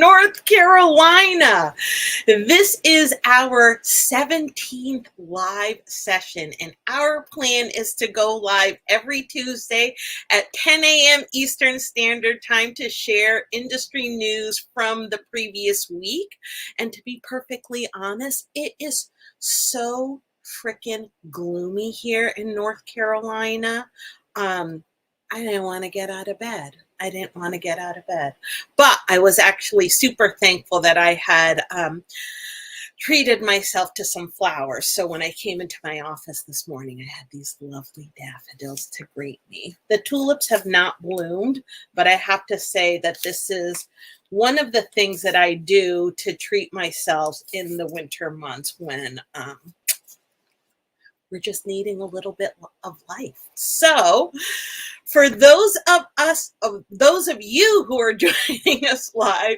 North Carolina. This is our 17th live session, and our plan is to go live every Tuesday at 10 a.m. Eastern Standard Time to share industry news from the previous week. And to be perfectly honest, it is so freaking gloomy here in North Carolina. I didn't want to get out of bed. But I was actually super thankful that I had treated myself to some flowers. So when I came into my office this morning, I had these lovely daffodils to greet me. The tulips have not bloomed, but I have to say that this is one of the things that I do to treat myself in the winter months when we're just needing a little bit of life. So for those of you who are joining us live,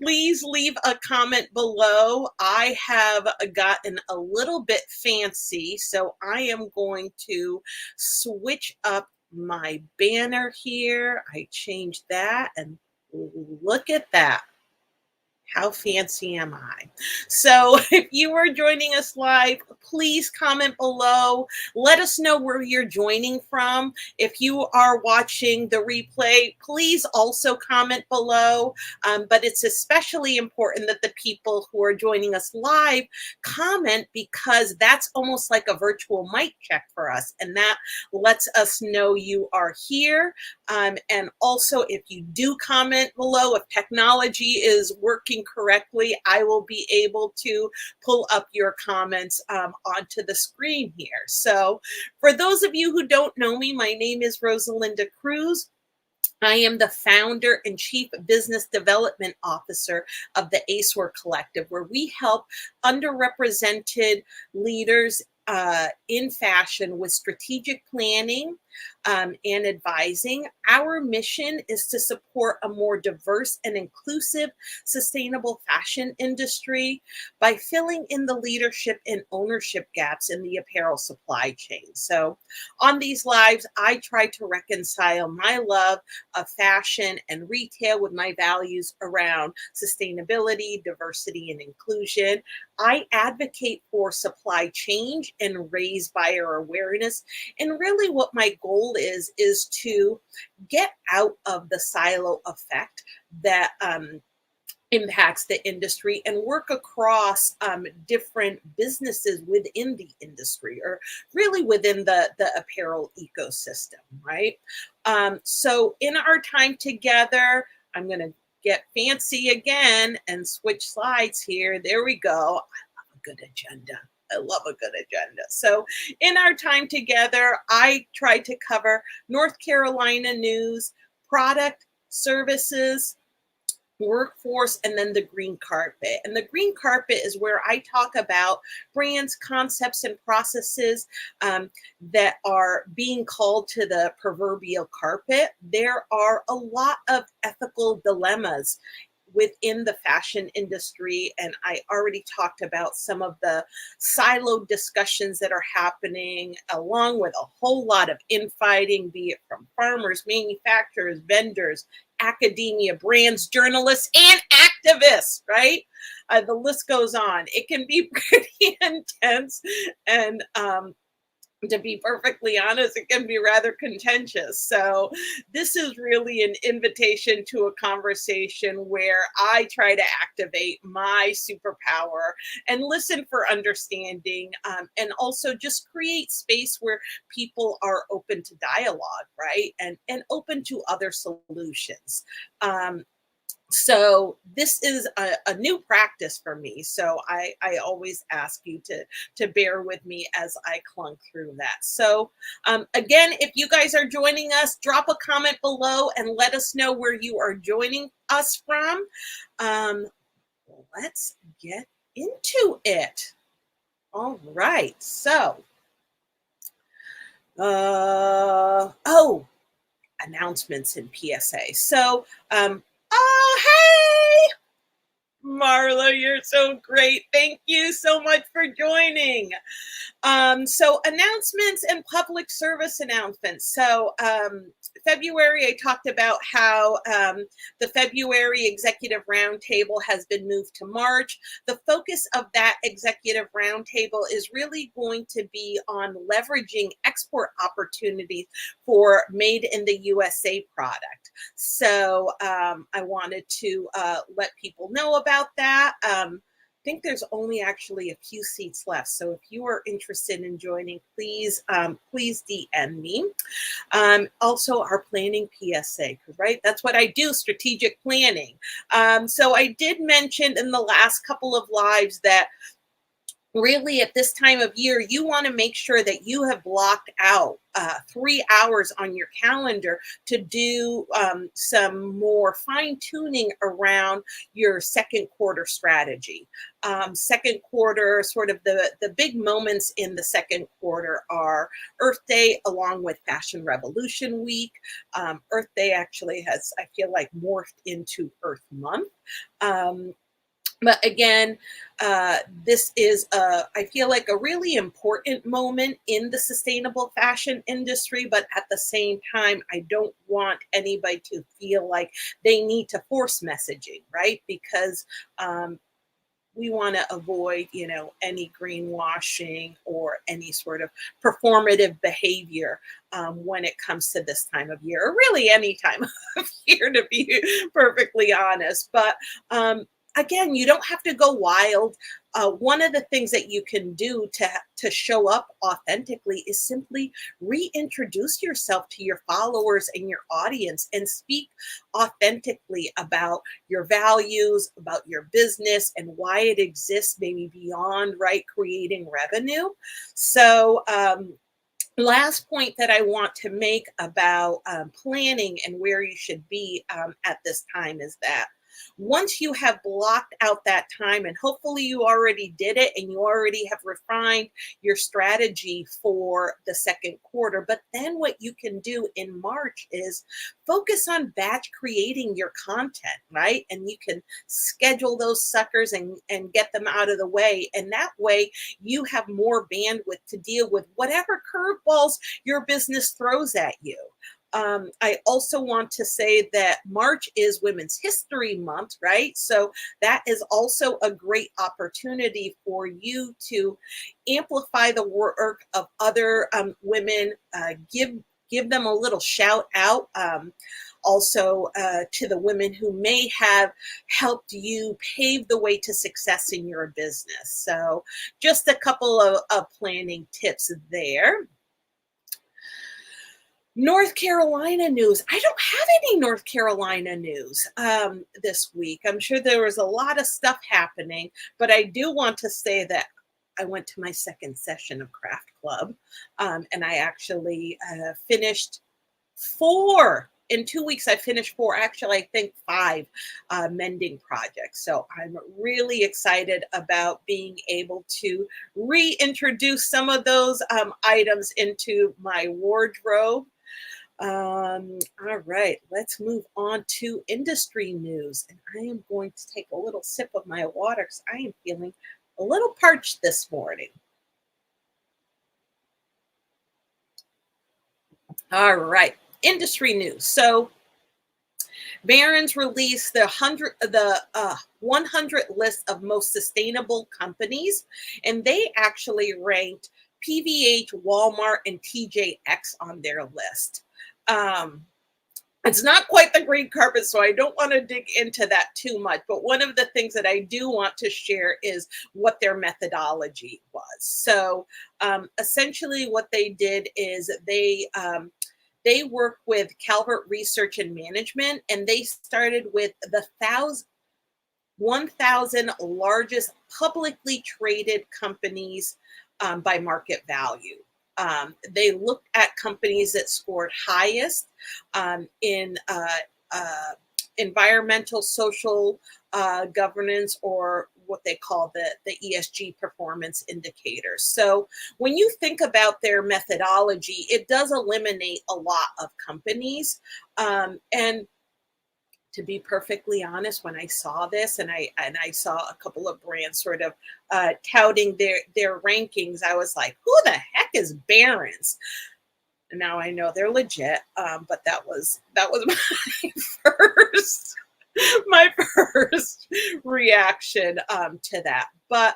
please leave a comment below. I have gotten a little bit fancy, so I am going to switch up my banner here. I changed that, and look at that. How fancy am I? So if you are joining us live, please comment below. Let us know where you're joining from. If you are watching the replay, please also comment below. But it's especially important that the people who are joining us live comment, because that's almost like a virtual mic check for us. And that lets us know you are here. And also, if you do comment below, if technology is working correctly, I will be able to pull up your comments onto the screen here. So for those of you who don't know me, my name is Rosalinda Cruz. I am the founder and chief business development officer of the ACEWOR Collective, where we help underrepresented leaders in fashion with strategic planning and advising. Our mission is to support a more diverse and inclusive, sustainable fashion industry by filling in the leadership and ownership gaps in the apparel supply chain. So on these lives, I try to reconcile my love of fashion and retail with my values around sustainability, diversity, and inclusion. I advocate for supply change and raise buyer awareness. And really what my goal is to get out of the silo effect that impacts the industry and work across different businesses within the industry, or really within the apparel ecosystem, right? So in our time together, I'm going to get fancy again and switch slides here. There we go. I love a good agenda. So in our time together, I try to cover North Carolina news, product, services, workforce, and then the green carpet. And the green carpet is where I talk about brands, concepts, and processes that are being called to the proverbial carpet. There are a lot of ethical dilemmas within the fashion industry, and I already talked about some of the siloed discussions that are happening, along with a whole lot of infighting, be it from farmers, manufacturers, vendors, academia, brands, journalists, and activists, right? The list goes on. It can be pretty intense, and to be perfectly honest, it can be rather contentious. So this is really an invitation to a conversation where I try to activate my superpower and listen for understanding, and also just create space where people are open to dialogue, right? And open to other solutions. So this is a new practice for me. So I always ask you to bear with me as I clunk through that. So again, if you guys are joining us, drop a comment below and let us know where you are joining us from. Let's get into it. All right. So, announcements and PSA. So, oh, hey! Marla, you're so great. Thank you so much for joining. So announcements and public service announcements. So February, I talked about how the February Executive Roundtable has been moved to March. The focus of that Executive Roundtable is really going to be on leveraging export opportunities for made in the USA product. So I wanted to let people know about that. Think there's only actually a few seats left. So if you are interested in joining, please, please DM me. Also our planning PSA, right? That's what I do, strategic planning. So I did mention in the last couple of lives that really at this time of year, you want to make sure that you have blocked out 3 hours on your calendar to do some more fine tuning around your second quarter strategy. Second quarter, sort of the big moments in the second quarter are Earth Day along with Fashion Revolution Week. Earth Day actually has, I feel like, morphed into Earth Month. But again, this is, I feel like, a really important moment in the sustainable fashion industry. But at the same time, I don't want anybody to feel like they need to force messaging, right? Because we want to avoid, any greenwashing or any sort of performative behavior when it comes to this time of year, or really any time of year, to be perfectly honest. But again, you don't have to go wild. One of the things that you can do to show up authentically is simply reintroduce yourself to your followers and your audience and speak authentically about your values, about your business, and why it exists, maybe beyond, right, creating revenue. So, last point that I want to make about planning and where you should be at this time is that once you have blocked out that time, and hopefully you already did it and you already have refined your strategy for the second quarter, but then what you can do in March is focus on batch creating your content, right? And you can schedule those suckers and get them out of the way. And that way you have more bandwidth to deal with whatever curveballs your business throws at you. I also want to say that March is Women's History Month, right? So that is also a great opportunity for you to amplify the work of other women, give them a little shout out. Also to the women who may have helped you pave the way to success in your business. So just a couple of planning tips there. North Carolina news. I don't have any North Carolina news this week. I'm sure there was a lot of stuff happening, but I do want to say that I went to my second session of Craft Club, and I actually finished 4. In 2 weeks, I finished 4, actually, I think 5 mending projects. So I'm really excited about being able to reintroduce some of those items into my wardrobe. All right, let's move on to industry news. And I am going to take a little sip of my water because I am feeling a little parched this morning. All right, industry news. So Barron's released the 100 list of most sustainable companies, and they actually ranked PVH, Walmart, and TJX on their list. It's not quite the green carpet, so I don't want to dig into that too much. But one of the things that I do want to share is what their methodology was. So essentially what they did is they work with Calvert Research and Management, and they started with the 1,000 largest publicly traded companies by market value. They looked at companies that scored highest in environmental, social governance, or what they call the ESG performance indicators. So when you think about their methodology, it does eliminate a lot of companies. And to be perfectly honest, when I saw this and I saw a couple of brands sort of touting their rankings, I was like, who the heck is Barron's? Now I know they're legit, but that was my first my first reaction to that. But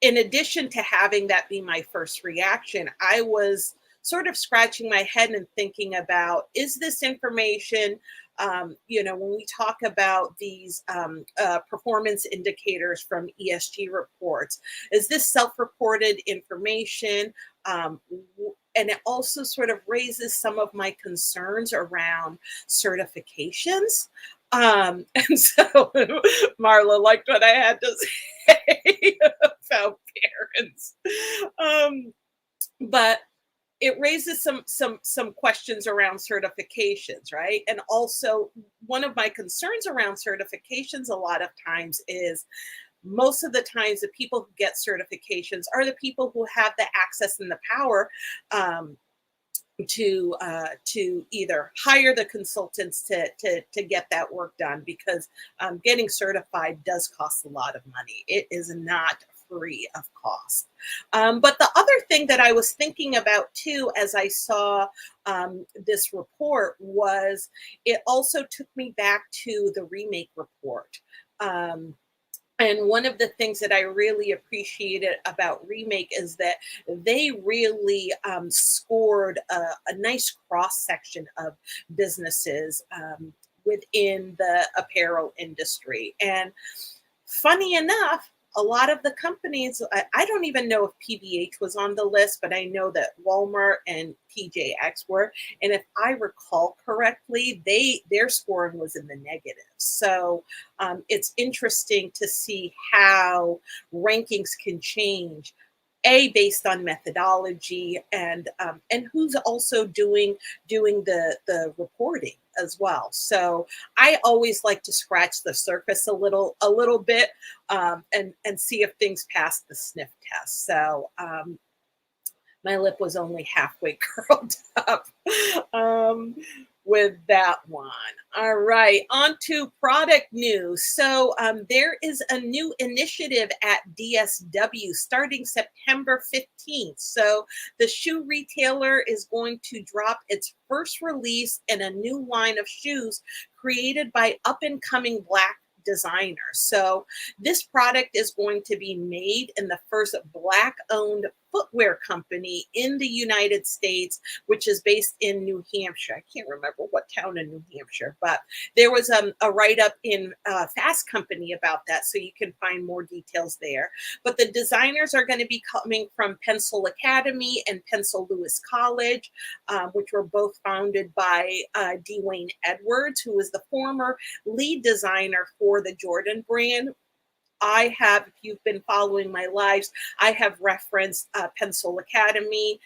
in addition to having that be my first reaction, I was sort of scratching my head and thinking about, is this information, when we talk about these performance indicators from ESG reports, is this self-reported information? And it also sort of raises some of my concerns around certifications. And so Marla liked what I had to say about parents. Um, but it raises some questions around certifications, right? And also one of my concerns around certifications a lot of times is most of the times the people who get certifications are the people who have the access and the power um, to either hire the consultants to get that work done, because getting certified does cost a lot of money. It is not free of cost. But the other thing that I was thinking about too, as I saw this report, was it also took me back to the remake report. Um, and one of the things that I really appreciated about Remake is that they really scored a nice cross section of businesses within the apparel industry. And funny enough, a lot of the companies, I don't even know if PVH was on the list, but I know that Walmart and TJX were. And if I recall correctly, their scoring was in the negative. So it's interesting to see how rankings can change, based on methodology and who's also doing the reporting as well. So I always like to scratch the surface a little bit and see if things pass the sniff test. So my lip was only halfway curled up um, with that one. All right, on to product news. So there is a new initiative at DSW starting September 15th. So the shoe retailer is going to drop its first release in a new line of shoes created by up-and-coming Black designers. So this product is going to be made in the first Black-owned footwear company in the United States, which is based in New Hampshire. I can't remember what town in New Hampshire, but there was a write-up in Fast Company about that, so you can find more details there. But the designers are going to be coming from Pencil Academy and Pencil Lewis College, which were both founded by Dwayne Edwards, who was the former lead designer for the Jordan brand. I have, if you've been following my lives, I have referenced Pencil Academy,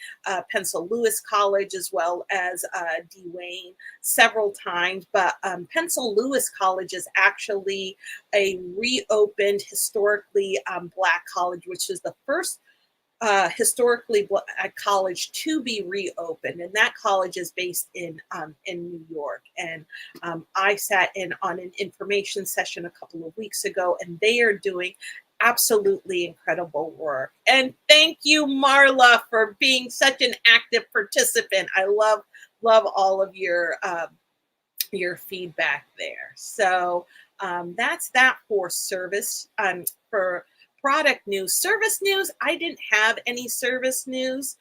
Pencil Lewis College, as well as Dwayne several times. But Pencil Lewis College is actually a reopened, historically Black college, which is the first historically Black college to be reopened, and that college is based in New York. And I sat in on an information session a couple of weeks ago, and they are doing absolutely incredible work. And thank you, Marla, for being such an active participant. I love all of your feedback there. So that's that for service. For product news. Service news, I didn't have any service news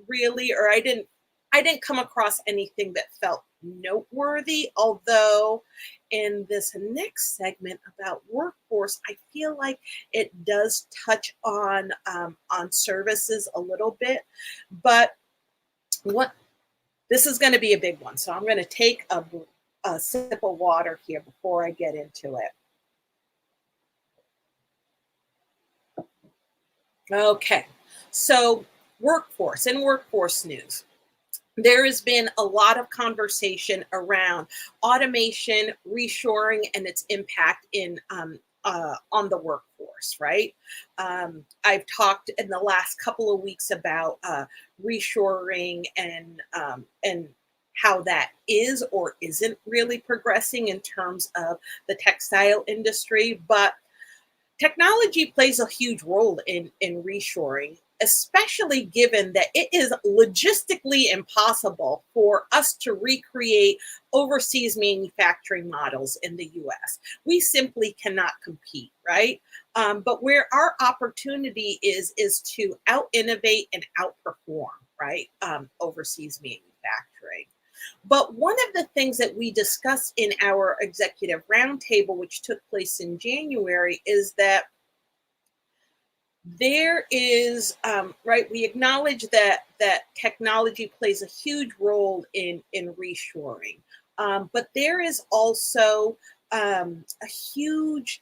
really, or I didn't come across anything that felt noteworthy, although in this next segment about workforce, I feel like it does touch on services a little bit. But what this is going to be a big one, so I'm going to take a sip of water here before I get into it. Okay, so workforce news. There has been a lot of conversation around automation, reshoring, and its impact on the workforce, right? I've talked in the last couple of weeks about reshoring and how that is or isn't really progressing in terms of the textile industry, but technology plays a huge role in reshoring, especially given that it is logistically impossible for us to recreate overseas manufacturing models in the US. We simply cannot compete, right? But where our opportunity is to out innovate and outperform, right? Overseas manufacturing. But one of the things that we discussed in our executive roundtable, which took place in January, is that there is right. We acknowledge that technology plays a huge role in reshoring, but there is also a huge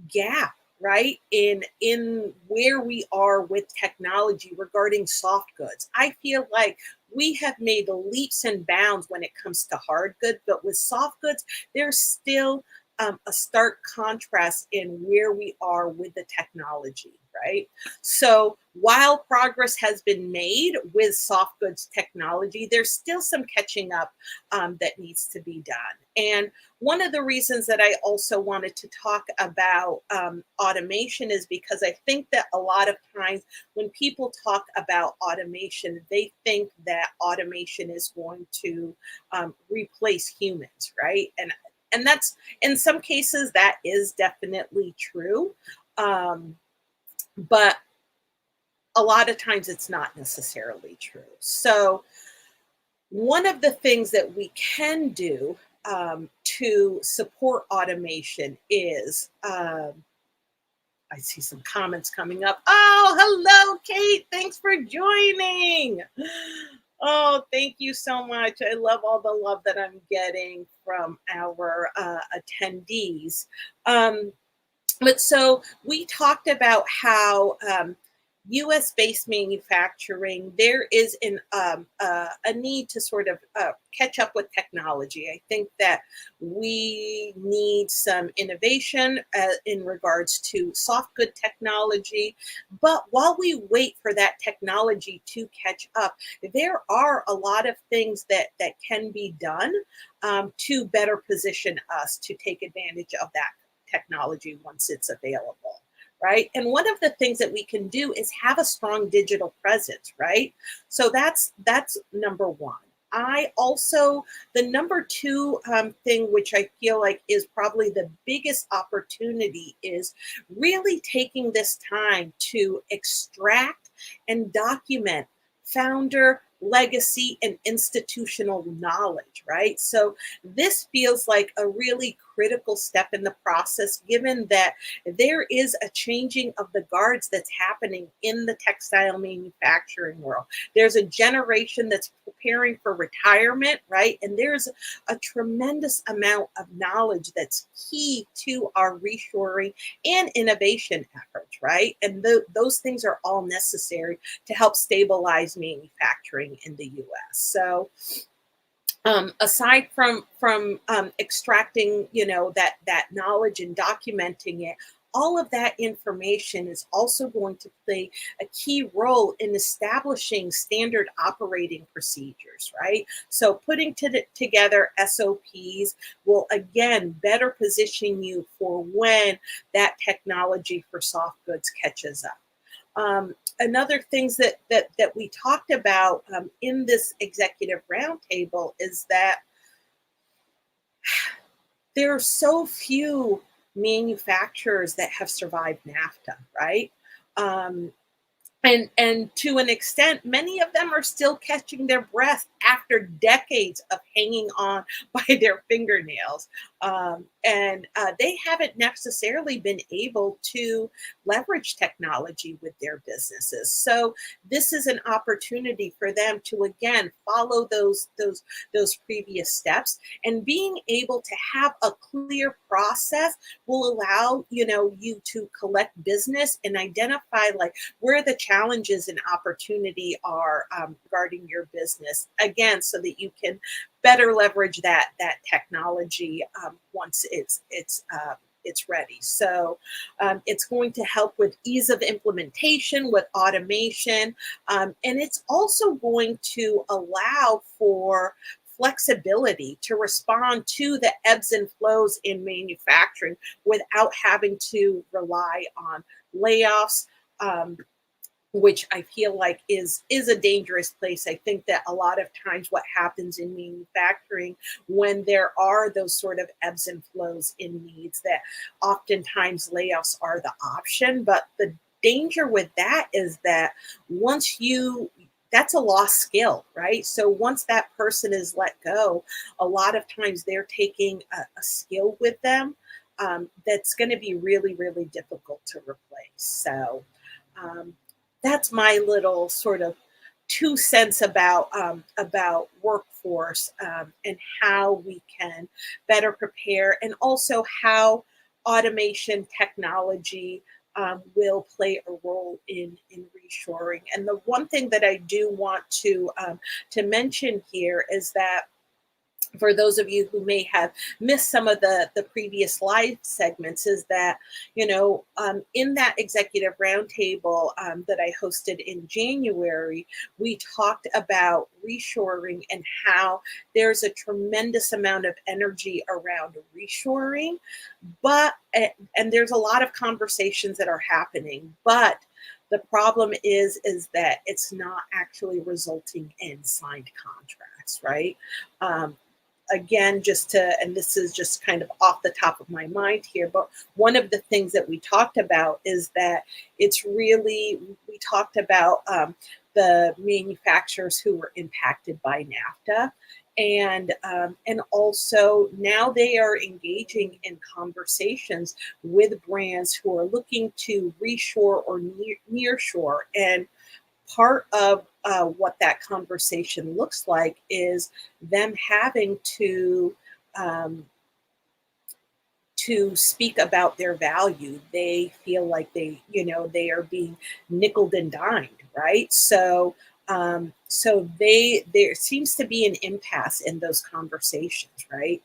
gap, right, in where we are with technology regarding soft goods. I feel like we have made leaps and bounds when it comes to hard goods, but with soft goods there's still a stark contrast in where we are with the technology, right? So while progress has been made with soft goods technology, there's still some catching up that needs to be done. And one of the reasons that I also wanted to talk about automation is because I think that a lot of times when people talk about automation, they think that automation is going to replace humans, right? And that's, in some cases that is definitely true, but a lot of times it's not necessarily true. So one of the things that we can do to support automation is, I see some comments coming up. Oh, hello, Kate. Thanks for joining. Oh, thank you so much. I love all the love that I'm getting from our attendees. But so we talked about how US based manufacturing, there is a need to sort of catch up with technology. I think that we need some innovation in regards to soft good technology. But while we wait for that technology to catch up, there are a lot of things that can be done to better position us to take advantage of that technology once it's available, right? And one of the things that we can do is have a strong digital presence, right? So that's number one. I also, the number two thing, which I feel like is probably the biggest opportunity, is really taking this time to extract and document founder legacy and institutional knowledge, right? So this feels like a really critical step in the process, given that there is a changing of the guards that's happening in the textile manufacturing world. There's a generation that's preparing for retirement, right? And there's a tremendous amount of knowledge that's key to our reshoring and innovation efforts, right? And those things are all necessary to help stabilize manufacturing in the US. So aside from extracting, that knowledge and documenting it, all of that information is also going to play a key role in establishing standard operating procedures, right? So putting together SOPs will again better position you for when that technology for soft goods catches up. Another things that we talked about in this executive roundtable is that there are so few manufacturers that have survived NAFTA, right? And to an extent, many of them are still catching their breath after decades of hanging on by their fingernails. And they haven't necessarily been able to leverage technology with their businesses. So this is an opportunity for them to again follow those previous steps, and being able to have a clear process will allow you to collect business and identify like where the challenges and opportunity are regarding your business, again, so that you can better leverage that technology once it's ready. So it's going to help with ease of implementation, with automation, and it's also going to allow for flexibility to respond to the ebbs and flows in manufacturing without having to rely on layoffs. Which I feel like is a dangerous place. I think that a lot of times what happens in manufacturing when there are those sort of ebbs and flows in needs, that oftentimes layoffs are the option. But the danger with that is that once you that's a lost skill, right? So once that person is let go, a lot of times they're taking a skill with them that's going to be really, really difficult to replace. So um, that's my little sort of 2 cents about workforce and how we can better prepare, and also how automation technology will play a role in reshoring. And the one thing that I do want to mention here is that for those of you who may have missed some of the previous live segments, is that in that executive roundtable that I hosted in January, we talked about reshoring and how there's a tremendous amount of energy around reshoring, but and there's a lot of conversations that are happening, but the problem is that it's not actually resulting in signed contracts, right? Um, Again, and this is just kind of off the top of my mind here, but one of the things that we talked about is that we talked about the manufacturers who were impacted by NAFTA. And also now they are engaging in conversations with brands who are looking to reshore or nearshore. And part of what that conversation looks like is them having um, to speak about their value. They feel like they are being nickeled and dimed, right? So there seems to be an impasse in those conversations, right?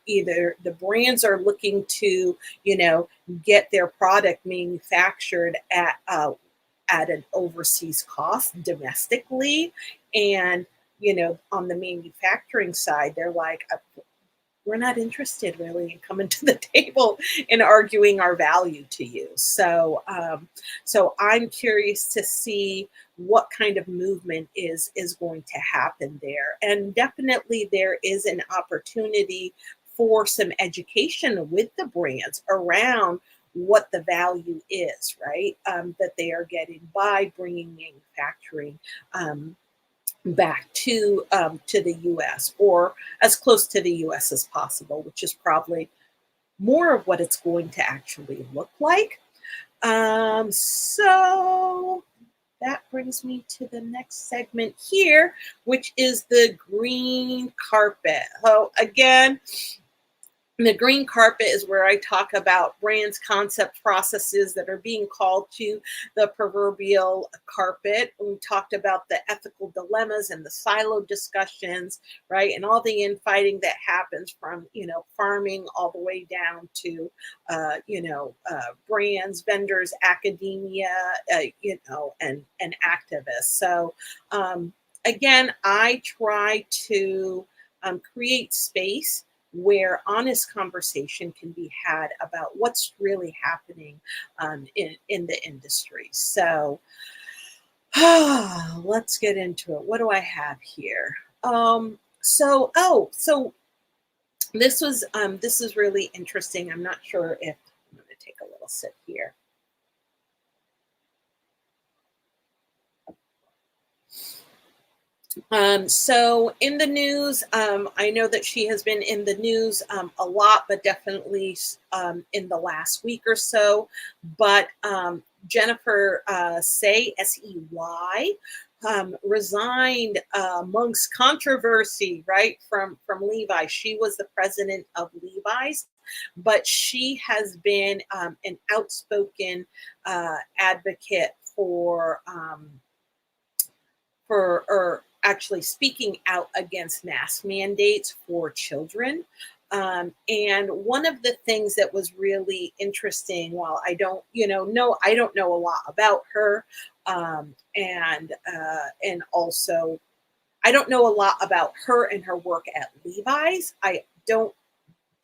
Either the brands are looking to, get their product manufactured at an overseas cost domestically, and on the manufacturing side, they're like, we're not interested really in coming to the table and arguing our value to you. So I'm curious to see what kind of movement is going to happen there. And definitely there is an opportunity for some education with the brands around what the value is, right? That they are getting by bringing manufacturing back to the U.S. or as close to the U.S. as possible, which is probably more of what it's going to actually look like. So that brings me to the next segment here, which is the green carpet. Oh, again, the green carpet is where I talk about brands, concept, processes that are being called to the proverbial carpet. We talked about the ethical dilemmas and the silo discussions, right? And all the infighting that happens from, farming all the way down to, brands, vendors, academia, and activists. So, again, I try to create space where honest conversation can be had about what's really happening in the industry. So let's get into it. What do I have here? So this is really interesting. I'm not sure if I'm going to take a little sip here. So in the news, I know that she has been in the news a lot, but definitely in the last week or so. But Jennifer Say, Sey, resigned amongst controversy, right, from Levi. She was the president of Levi's, but she has been an outspoken advocate for actually speaking out against mask mandates for children. And one of the things that was really interesting, while I don't, I don't know a lot about her, and also I don't know a lot about her and her work at Levi's. I don't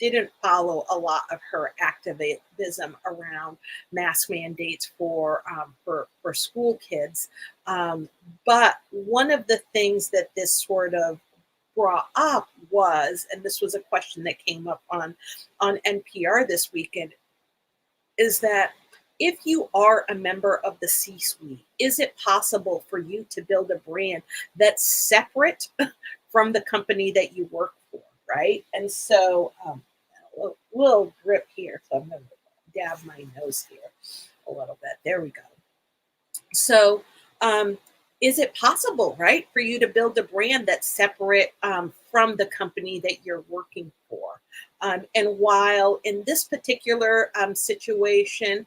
didn't follow a lot of her activism around mask mandates for school kids. But one of the things that this sort of brought up was, and this was a question that came up on NPR this weekend, is that if you are a member of the C-suite, is it possible for you to build a brand that's separate from the company that you work for, right? And so, little grip here, so I'm going to dab my nose here a little bit. There we go. So, is it possible, right, for you to build a brand that's separate from the company that you're working for? And while in this particular situation,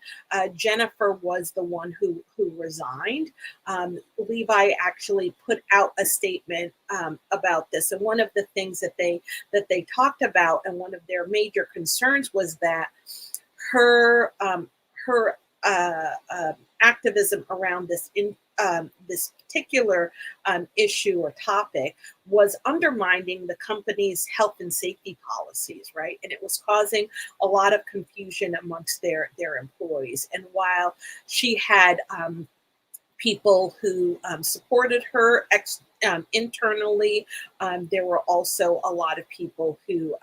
Jennifer was the one who resigned, Levi actually put out a statement about this. And one of the things that they talked about, and one of their major concerns, was that her activism around this particular issue or topic was undermining the company's health and safety policies, right? And it was causing a lot of confusion amongst their employees. And while she had people who supported her internally, there were also a lot of people who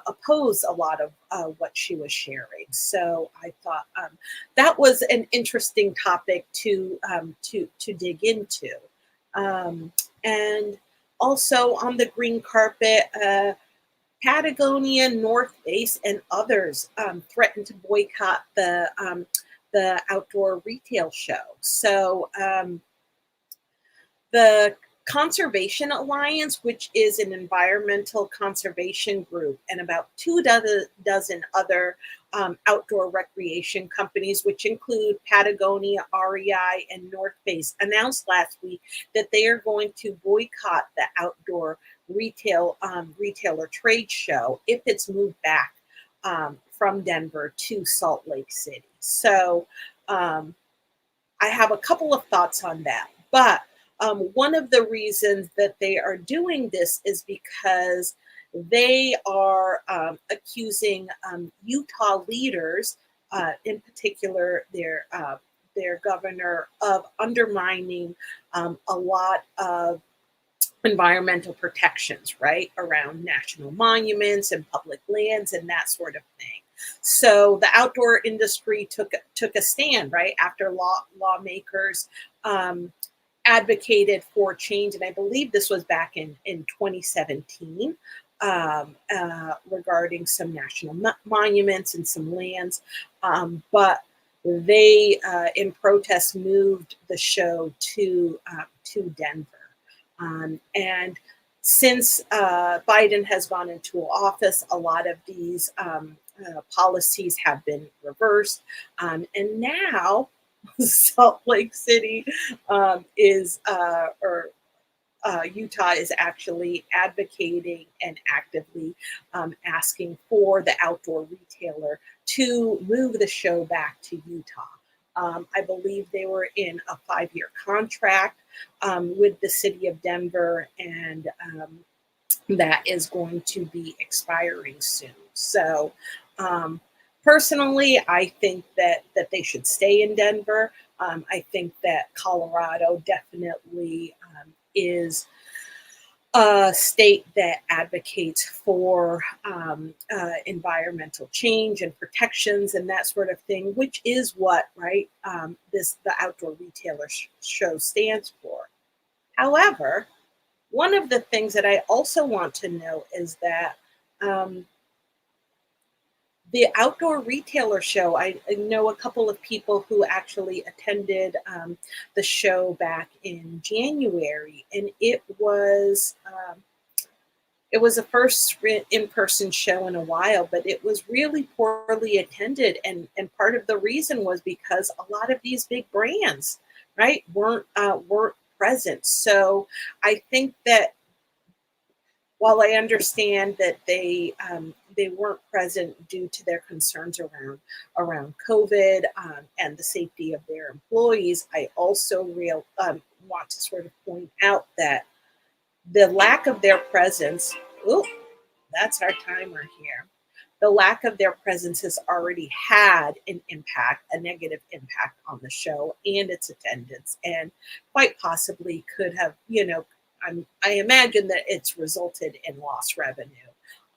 opposed a lot of what she was sharing. So I thought that was an interesting topic to dig into. And also on the green carpet, Patagonia, North Face, and others threatened to boycott the outdoor retail show. So the Conservation Alliance, which is an environmental conservation group, and about two dozen other outdoor recreation companies, which include Patagonia, REI, and North Face, announced last week that they are going to boycott the outdoor retailer trade show if it's moved back from Denver to Salt Lake City. So I have a couple of thoughts on that. But one of the reasons that they are doing this is because they are accusing Utah leaders, in particular their governor, of undermining a lot of environmental protections, right, around national monuments and public lands and that sort of thing. So the outdoor industry took a stand, right, after lawmakers advocated for change, and I believe this was back in 2017, regarding some national monuments and some lands, but they, in protest, moved the show to Denver. And since Biden has gone into office, a lot of these policies have been reversed. And now Salt Lake City Utah is actually advocating and actively asking for the outdoor retailer to move the show back to Utah. I believe they were in a 5-year contract with the city of Denver, and that is going to be expiring soon. So personally, I think that they should stay in Denver. I think that Colorado definitely is a state that advocates for environmental change and protections and that sort of thing, which is what, right, the outdoor retailer show stands for. However, one of the things that I also want to note is that the outdoor retailer show, I know a couple of people who actually attended the show back in January, and it was the first in-person show in a while, but it was really poorly attended, and part of the reason was because a lot of these big brands, right, weren't present. So I think that while I understand that they weren't present due to their concerns around COVID and the safety of their employees, I also want to sort of point out that The lack of their presence, ooh, that's our timer here. The lack of their presence has already had an impact, a negative impact on the show and its attendance, and quite possibly could have, I imagine that it's resulted in lost revenue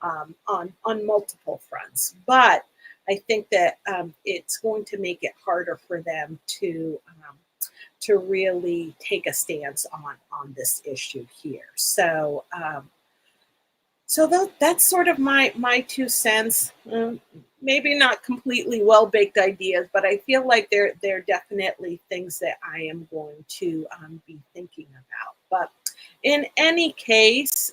on multiple fronts. But I think that it's going to make it harder for them to really take a stance on this issue here. So that's sort of my 2 cents. Maybe not completely well baked ideas, but I feel like they're definitely things that I am going to be thinking about. But in any case,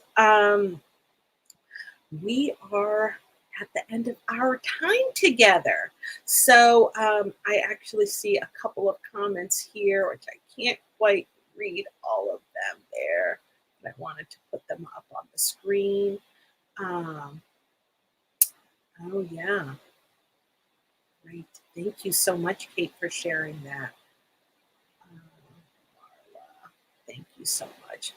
we are at the end of our time together. So I actually see a couple of comments here, which I can't quite read all of them there, but I wanted to put them up on the screen. Oh, yeah. Great. Thank you so much, Kate, for sharing that. Marla, thank you so much.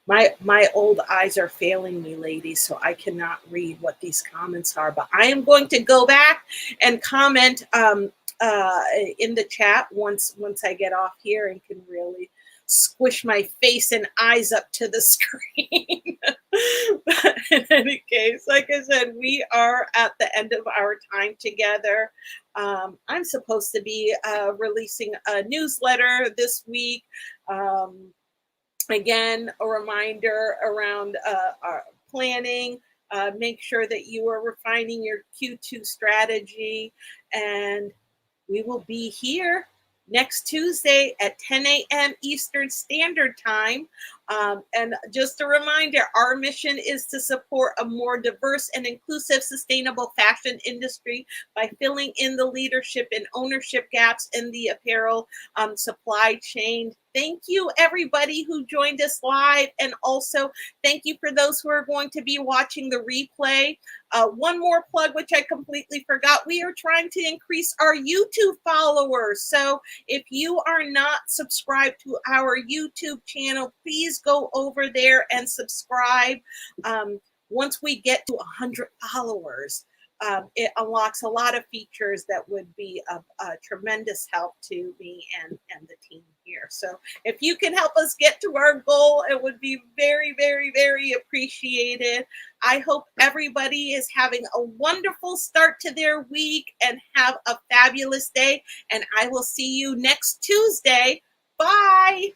My old eyes are failing me, ladies, so I cannot read what these comments are, but I am going to go back and comment in the chat once I get off here and can really squish my face and eyes up to the screen. But in any case, like I said, we are at the end of our time together. I'm supposed to be releasing a newsletter this week. Again, a reminder around our planning. Make sure that you are refining your Q2 strategy, and we will be here next Tuesday at 10 a.m. Eastern Standard Time. And just a reminder, our mission is to support a more diverse and inclusive sustainable fashion industry by filling in the leadership and ownership gaps in the apparel supply chain. Thank you, everybody who joined us live. And also, thank you for those who are going to be watching the replay. One more plug, which I completely forgot. We are trying to increase our YouTube followers. So if you are not subscribed to our YouTube channel, please go over there and subscribe. Once we get to 100 followers, it unlocks a lot of features that would be of tremendous help to me and the team here. So if you can help us get to our goal, it would be very, very, very appreciated. I hope everybody is having a wonderful start to their week and have a fabulous day. And I will see you next Tuesday. Bye.